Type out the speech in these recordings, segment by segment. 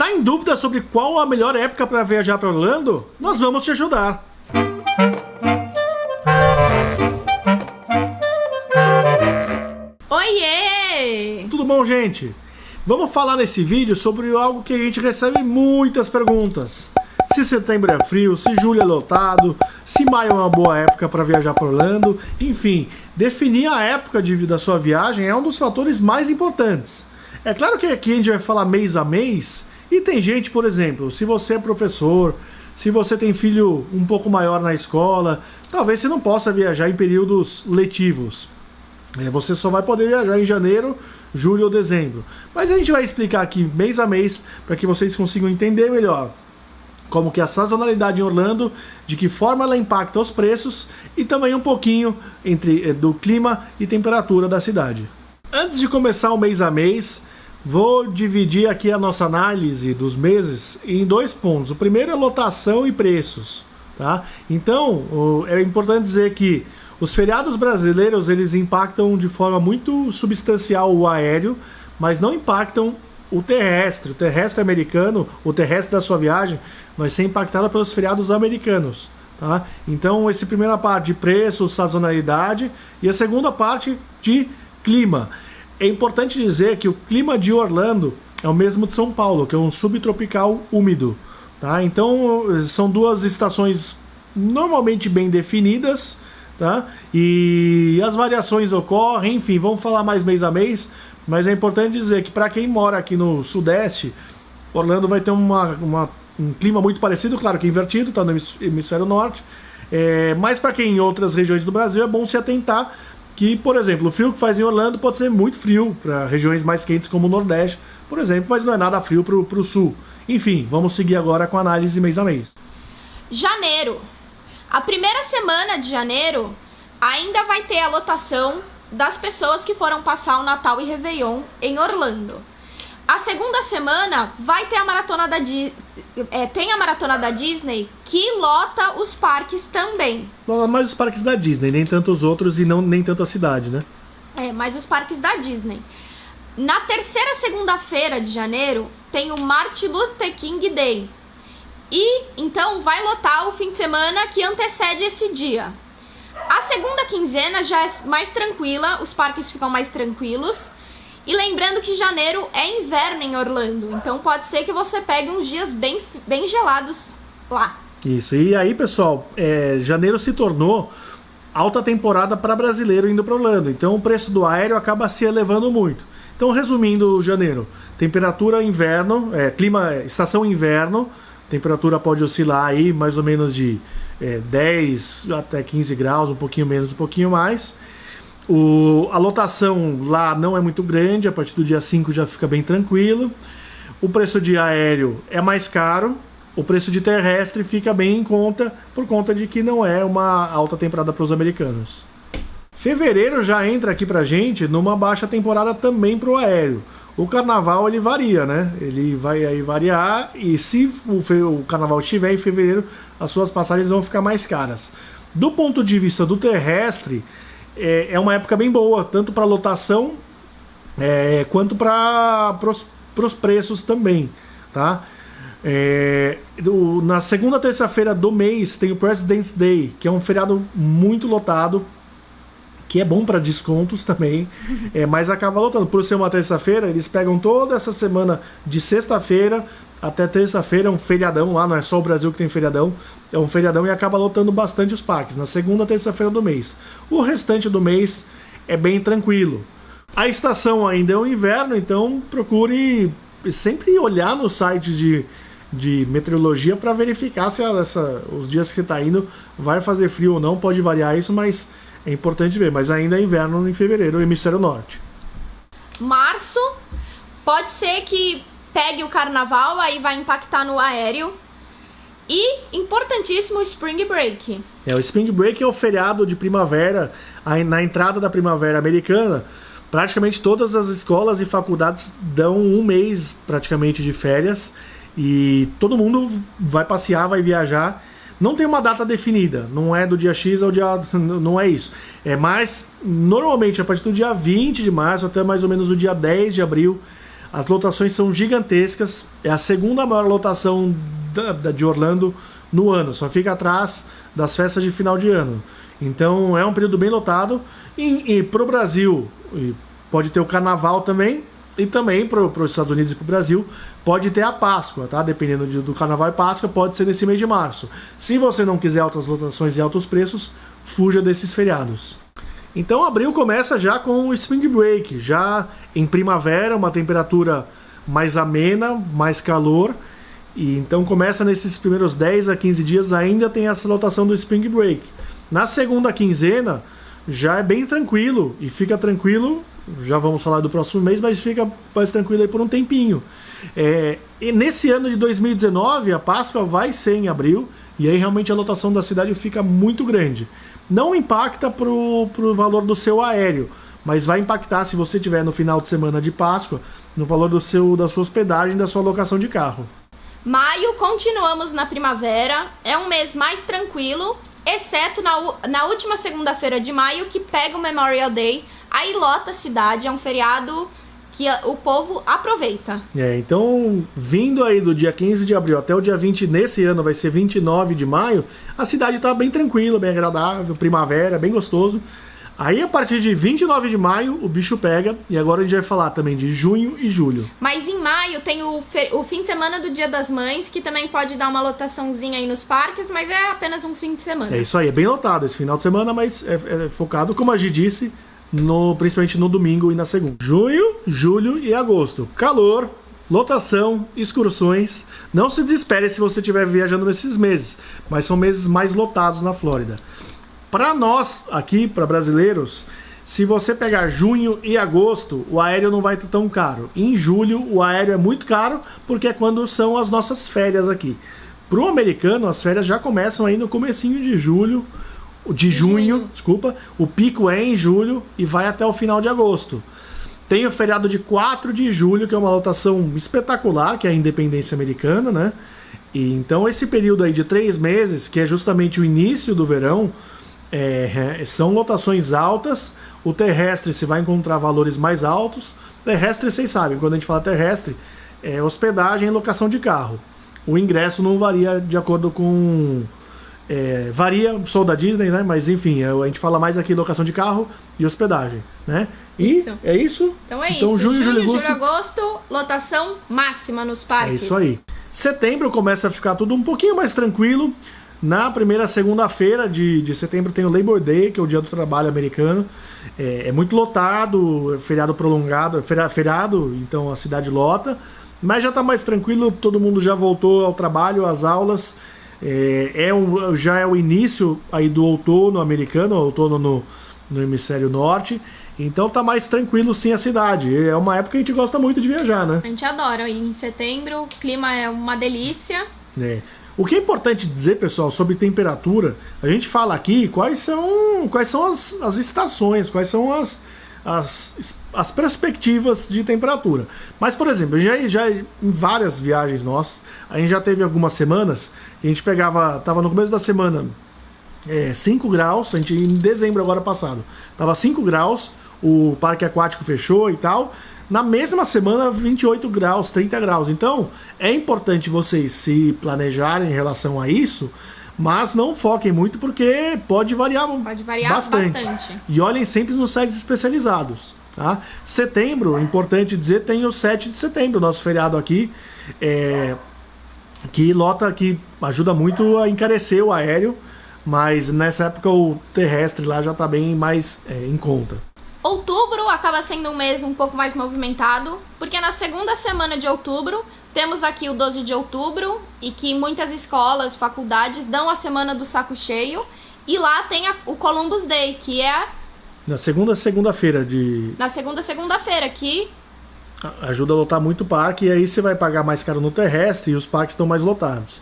Tá em dúvida sobre qual a melhor época para viajar para Orlando? Nós vamos te ajudar. Oiê! Tudo bom, gente? Vamos falar nesse vídeo sobre algo que a gente recebe muitas perguntas. Se setembro é frio, se julho é lotado, se maio é uma boa época para viajar para Orlando. Enfim, definir a época da sua viagem é um dos fatores mais importantes. É claro que aqui a gente vai falar mês a mês, e tem gente, por exemplo, se você é professor, se você tem filho um pouco maior na escola, talvez você não possa viajar em períodos letivos. Você só vai poder viajar em janeiro, julho ou dezembro. Mas a gente vai explicar aqui mês a mês para que vocês consigam entender melhor como que a sazonalidade em Orlando, de que forma ela impacta os preços e também um pouquinho do clima e temperatura da cidade. Antes de começar o mês a mês, vou dividir aqui a nossa análise dos meses em dois pontos. O primeiro é lotação e preços, tá? Então, é importante dizer que os feriados brasileiros, eles impactam de forma muito substancial o aéreo, mas não impactam o terrestre. O terrestre americano, o terrestre da sua viagem, vai ser impactado pelos feriados americanos, tá? Então, essa primeira parte de preço, sazonalidade, e a segunda parte de clima. É importante dizer que o clima de Orlando é o mesmo de São Paulo, que é um subtropical úmido, tá? Então, são duas estações normalmente bem definidas, tá? E as variações ocorrem, enfim, vamos falar mais mês a mês, mas é importante dizer que para quem mora aqui no Sudeste, Orlando vai ter um clima muito parecido, claro que invertido, está no hemisfério norte, mas para quem em outras regiões do Brasil é bom se atentar que, por exemplo, o frio que faz em Orlando pode ser muito frio para regiões mais quentes como o Nordeste, por exemplo, mas não é nada frio para o Sul. Enfim, vamos seguir agora com a análise mês a mês. Janeiro. A primeira semana de janeiro ainda vai ter a lotação das pessoas que foram passar o Natal e Réveillon em Orlando. A segunda semana vai ter a maratona tem a maratona da Disney, que lota os parques também. Mais os parques da Disney, nem tanto os outros e nem tanto a cidade, né? Mais os parques da Disney. Na terceira segunda-feira de janeiro tem o Martin Luther King Day. E então vai lotar o fim de semana que antecede esse dia. A segunda quinzena já é mais tranquila, os parques ficam mais tranquilos. E lembrando que janeiro é inverno em Orlando, então pode ser que você pegue uns dias bem gelados lá. Isso, e aí pessoal, janeiro se tornou alta temporada para brasileiro indo para Orlando, então o preço do aéreo acaba se elevando muito. Então resumindo janeiro, temperatura inverno, estação inverno, temperatura pode oscilar aí mais ou menos de 10 até 15 graus, um pouquinho menos, um pouquinho mais. A lotação lá não é muito grande, a partir do dia 5 já fica bem tranquilo. O preço de aéreo é mais caro, o preço de terrestre fica bem em conta, por conta de que não é uma alta temporada para os americanos. Fevereiro já entra aqui pra gente numa baixa temporada também para o aéreo. O carnaval ele varia, né? Ele vai aí variar, e se o carnaval estiver em fevereiro, as suas passagens vão ficar mais caras. Do ponto de vista do terrestre, é uma época bem boa, tanto para lotação quanto para os preços também, tá? Na segunda terça-feira do mês tem o President's Day, que é um feriado muito lotado, que é bom para descontos também, mas acaba lotando. Por ser uma terça-feira, eles pegam toda essa semana de sexta-feira até terça-feira, é um feriadão lá, não é só o Brasil que tem feriadão, é um feriadão e acaba lotando bastante os parques, na segunda terça-feira do mês. O restante do mês é bem tranquilo. A estação ainda é o inverno, então procure sempre olhar nos sites de meteorologia para verificar se os dias que você está indo vai fazer frio ou não, pode variar isso, mas é importante ver, mas ainda é inverno em fevereiro, no hemisfério norte. Março, pode ser que pegue o carnaval, aí vai impactar no aéreo. E, importantíssimo, o Spring Break. O Spring Break é o feriado de primavera, na entrada da primavera americana. Praticamente todas as escolas e faculdades dão um mês praticamente de férias. E todo mundo vai passear, vai viajar. Não tem uma data definida, não é do dia X ao dia... não é isso. Mas, normalmente, a partir do dia 20 de março até mais ou menos o dia 10 de abril, As lotações são gigantescas, é a segunda maior lotação de Orlando no ano, só fica atrás das festas de final de ano. Então é um período bem lotado. E para o Brasil, pode ter o Carnaval também, e também para os Estados Unidos e para o Brasil, pode ter a Páscoa, tá? Dependendo do Carnaval e Páscoa, pode ser nesse mês de março. Se você não quiser altas lotações e altos preços, fuja desses feriados. Então abril começa já com o Spring Break, já em primavera, uma temperatura mais amena, mais calor. E então começa nesses primeiros 10 a 15 dias, ainda tem essa lotação do Spring Break. Na segunda quinzena já é bem tranquilo, e fica tranquilo, já vamos falar do próximo mês, mas fica mais tranquilo aí por um tempinho. E nesse ano de 2019 a Páscoa vai ser em abril, e aí realmente a lotação da cidade fica muito grande. Não impacta pro valor do seu aéreo, mas vai impactar se você tiver no final de semana de Páscoa, no valor da sua hospedagem, da sua locação de carro. Maio, continuamos na primavera, é um mês mais tranquilo, exceto na última segunda-feira de maio, que pega o Memorial Day, aí lota a cidade, é um feriado que o povo aproveita. Então, vindo aí do dia 15 de abril até o dia 20, nesse ano vai ser 29 de maio, a cidade tá bem tranquila, bem agradável, primavera, bem gostoso. Aí a partir de 29 de maio o bicho pega, e agora a gente vai falar também de junho e julho. Mas em maio tem o fim de semana do Dia das Mães, que também pode dar uma lotaçãozinha aí nos parques, mas é apenas um fim de semana. É isso aí, é bem lotado esse final de semana, mas é focado, como a Gi disse, principalmente no domingo e na segunda. Junho, julho e agosto. Calor, lotação, excursões. Não se desespere se você estiver viajando nesses meses, mas são meses mais lotados na Flórida. Para nós, aqui, para brasileiros, se você pegar junho e agosto, o aéreo não vai estar tão caro. Em julho, o aéreo é muito caro, porque é quando são as nossas férias aqui. Para o americano, as férias já começam aí no comecinho de junho, desculpa. O pico é em julho e vai até o final de agosto. Tem o feriado de 4 de julho, que é uma lotação espetacular, que é a independência americana, né? E então esse período aí de 3 meses, que é justamente o início do verão, são lotações altas. O terrestre você vai encontrar valores mais altos. Terrestre, vocês sabem, quando a gente fala terrestre, é hospedagem e locação de carro. O ingresso não varia de acordo com... varia, sou da Disney, né? Mas enfim, a gente fala mais aqui locação de carro e hospedagem, né? E isso. É isso? Então é então, isso. Junho, julho, agosto, lotação máxima nos parques. É isso aí. Setembro começa a ficar tudo um pouquinho mais tranquilo. Na primeira segunda-feira de setembro tem o Labor Day, que é o dia do trabalho americano. É muito lotado, feriado prolongado, feriado, então a cidade lota. Mas já está mais tranquilo, todo mundo já voltou ao trabalho, às aulas. Já é o início aí do outono americano, outono no hemisfério norte. Então tá mais tranquilo sim a cidade. É uma época que a gente gosta muito de viajar, né? A gente adora. Em setembro o clima é uma delícia. O que é importante dizer, pessoal, sobre temperatura, a gente fala aqui quais são as estações, quais são as perspectivas de temperatura. Mas, por exemplo, já em várias viagens nossas, a gente já teve algumas semanas, a gente tava no começo da semana 5 graus, em dezembro agora passado, tava 5 graus, o parque aquático fechou e tal. Na mesma semana, 28 graus, 30 graus. Então, é importante vocês se planejarem em relação a isso, mas não foquem muito porque pode variar bastante. E olhem sempre nos sites especializados. Tá? Setembro, importante dizer, tem o 7 de setembro, nosso feriado aqui, que ajuda muito a encarecer o aéreo, mas nessa época o terrestre lá já está bem mais em conta. Outubro acaba sendo um mês um pouco mais movimentado, porque na segunda semana de outubro temos aqui o 12 de outubro, e que muitas escolas, faculdades dão a semana do saco cheio, e lá tem o Columbus Day, que é na segunda-feira na segunda-feira, que ajuda a lotar muito o parque, e aí você vai pagar mais caro no terrestre e os parques estão mais lotados.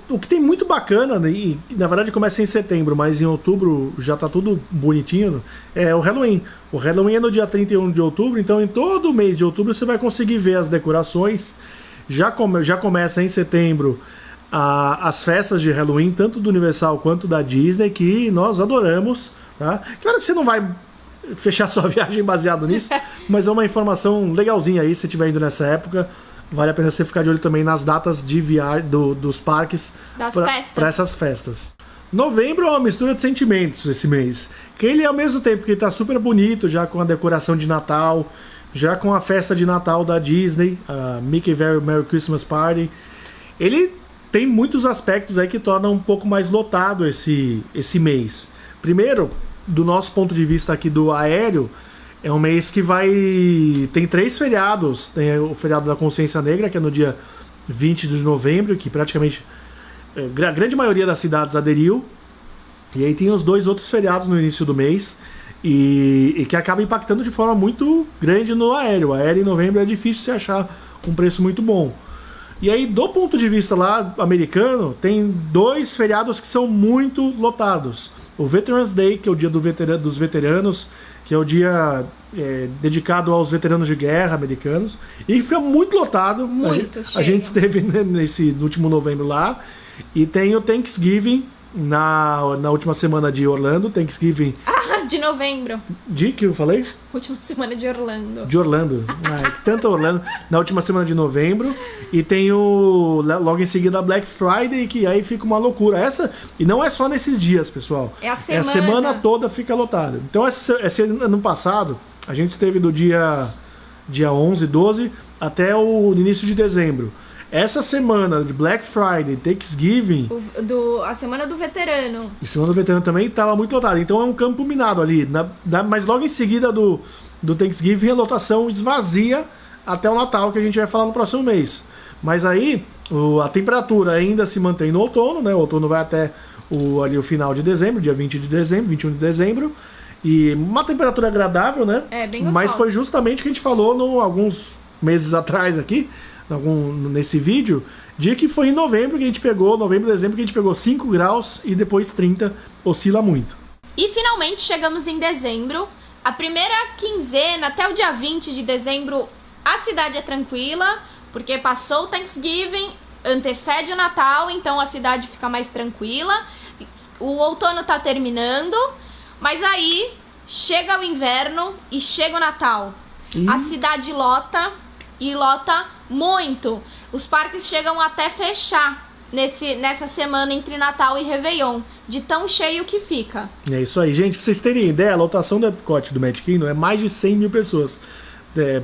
O que tem muito bacana, né, e na verdade começa em setembro, mas em outubro já tá tudo bonitinho, é o Halloween. O Halloween é no dia 31 de outubro, então em todo o mês de outubro você vai conseguir ver as decorações. Já começa em setembro as festas de Halloween, tanto do Universal quanto da Disney, que nós adoramos. Tá? Claro que você não vai fechar sua viagem baseado nisso, mas é uma informação legalzinha aí, se estiver indo nessa época. Vale a pena você ficar de olho também nas datas de viagem dos parques para essas festas. Novembro é uma mistura de sentimentos esse mês. Que ele, ao mesmo tempo que ele tá super bonito, já com a decoração de Natal, já com a festa de Natal da Disney, a Mickey Very Merry Christmas Party, ele tem muitos aspectos aí que tornam um pouco mais lotado esse mês. Primeiro, do nosso ponto de vista aqui do aéreo, é um mês que tem 3 feriados. Tem o feriado da Consciência Negra, que é no dia 20 de novembro, que praticamente a grande maioria das cidades aderiu. E aí tem os 2 outros feriados no início do mês, e que acaba impactando de forma muito grande no aéreo. O aéreo em novembro é difícil você achar um preço muito bom. E aí, do ponto de vista lá americano, tem 2 feriados que são muito lotados. O Veterans Day, que é o dia dos veteranos, que é o dia dedicado aos veteranos de guerra americanos, e fica muito lotado. A gente esteve no último novembro lá. E tem o Thanksgiving na última semana de Orlando. Thanksgiving de novembro. De que eu falei? Última semana de Orlando. De Orlando. Tanto Orlando. Na última semana de novembro. E tem logo em seguida a Black Friday, que aí fica uma loucura. E não é só nesses dias, pessoal. É a semana. A semana toda fica lotada. Então, esse ano passado, a gente esteve do dia 11, 12 até o início de dezembro. Essa semana de Black Friday, Thanksgiving... A semana do veterano. A semana do veterano também estava muito lotada. Então é um campo minado ali. Mas logo em seguida do Thanksgiving, a lotação esvazia até o Natal, que a gente vai falar no próximo mês. Mas aí, a temperatura ainda se mantém no outono, né? O outono vai até o final de dezembro, dia 20 de dezembro, 21 de dezembro. E uma temperatura agradável, né? É, bem gostosa. Mas foi justamente o que a gente falou alguns meses atrás aqui, nesse vídeo, de que foi em novembro, dezembro, que a gente pegou 5 graus e depois 30, oscila muito. E finalmente chegamos em dezembro. A primeira quinzena, até o dia 20 de dezembro, a cidade é tranquila, porque passou o Thanksgiving, antecede o Natal, então a cidade fica mais tranquila. O outono tá terminando, mas aí chega o inverno e chega o Natal. A cidade lota, e lota muito. Os parques chegam até fechar nessa semana entre Natal e Réveillon, de tão cheio que fica. É isso aí, gente. Pra vocês terem ideia, a lotação do Epcot do Magic Kingdom é mais de 100 mil pessoas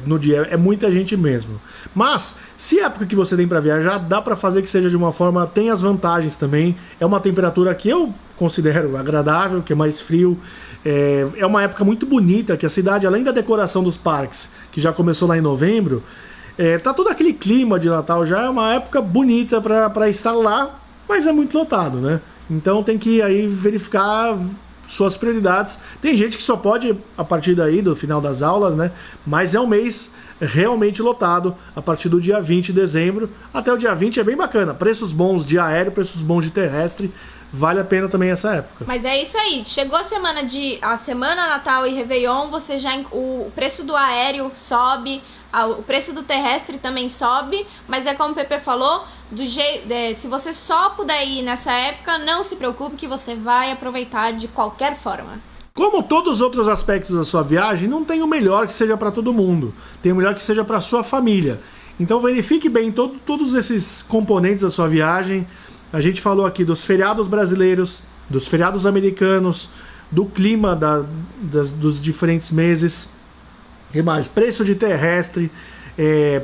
no dia. É muita gente mesmo. Mas, se é a época que você tem pra viajar, dá pra fazer que seja de uma forma... Tem as vantagens também. É uma temperatura que eu considero agradável, que é mais frio. É uma época muito bonita, que a cidade, além da decoração dos parques, que já começou lá em novembro... tá todo aquele clima de Natal, já é uma época bonita para estar lá, mas é muito lotado, né? Então tem que aí verificar suas prioridades. Tem gente que só pode a partir daí, do final das aulas, né? Mas é um mês realmente lotado, a partir do dia 20 de dezembro até o dia 20 é bem bacana. Preços bons de aéreo, preços bons de terrestre. Vale a pena também essa época. Mas é isso aí. Chegou a semana Natal e Réveillon, o preço do aéreo sobe, o preço do terrestre também sobe, mas é como o Pepe falou, se você só puder ir nessa época, não se preocupe que você vai aproveitar de qualquer forma. Como todos os outros aspectos da sua viagem, não tem o melhor que seja para todo mundo. Tem o melhor que seja para sua família. Então verifique bem todos esses componentes da sua viagem. A gente falou aqui dos feriados brasileiros, dos feriados americanos, do clima dos diferentes meses, e mais, preço de terrestre,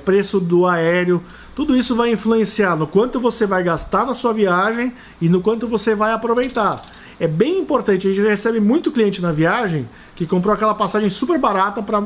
preço do aéreo, tudo isso vai influenciar no quanto você vai gastar na sua viagem e no quanto você vai aproveitar. É bem importante, a gente recebe muito cliente na viagem que comprou aquela passagem super barata para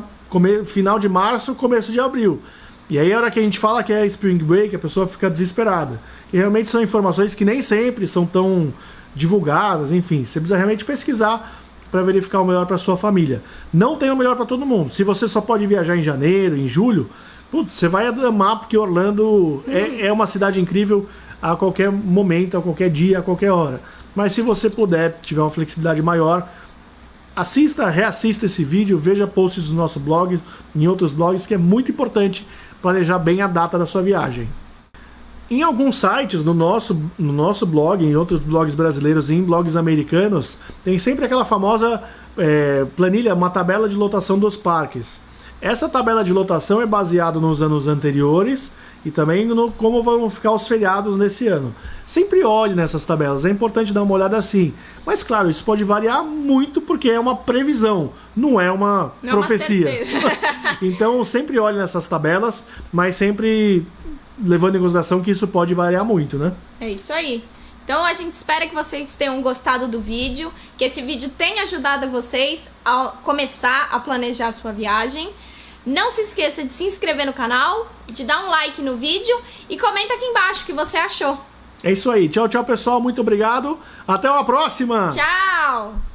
final de março, começo de abril. E aí a hora que a gente fala que é Spring Break, a pessoa fica desesperada. E realmente são informações que nem sempre são tão divulgadas, enfim. Você precisa realmente pesquisar para verificar o melhor para sua família. Não tem o melhor para todo mundo. Se você só pode viajar em janeiro, em julho, você vai amar, porque Orlando é uma cidade incrível a qualquer momento, a qualquer dia, a qualquer hora. Mas se você puder, tiver uma flexibilidade maior, reassista esse vídeo, veja posts do nosso blog, em outros blogs, que é muito importante planejar bem a data da sua viagem. Em alguns sites, no nosso blog, em outros blogs brasileiros e em blogs americanos, tem sempre aquela famosa planilha, uma tabela de lotação dos parques. Essa tabela de lotação é baseada nos anos anteriores e também no como vão ficar os feriados nesse ano. Sempre olhe nessas tabelas, é importante dar uma olhada assim. Mas claro, isso pode variar muito porque é uma previsão, não é uma profecia. Então sempre olhe nessas tabelas, mas sempre levando em consideração que isso pode variar muito, né? É isso aí. Então a gente espera que vocês tenham gostado do vídeo, que esse vídeo tenha ajudado vocês a começar a planejar a sua viagem. Não se esqueça de se inscrever no canal, de dar um like no vídeo e comenta aqui embaixo o que você achou. É isso aí. Tchau, tchau, pessoal. Muito obrigado. Até uma próxima. Tchau!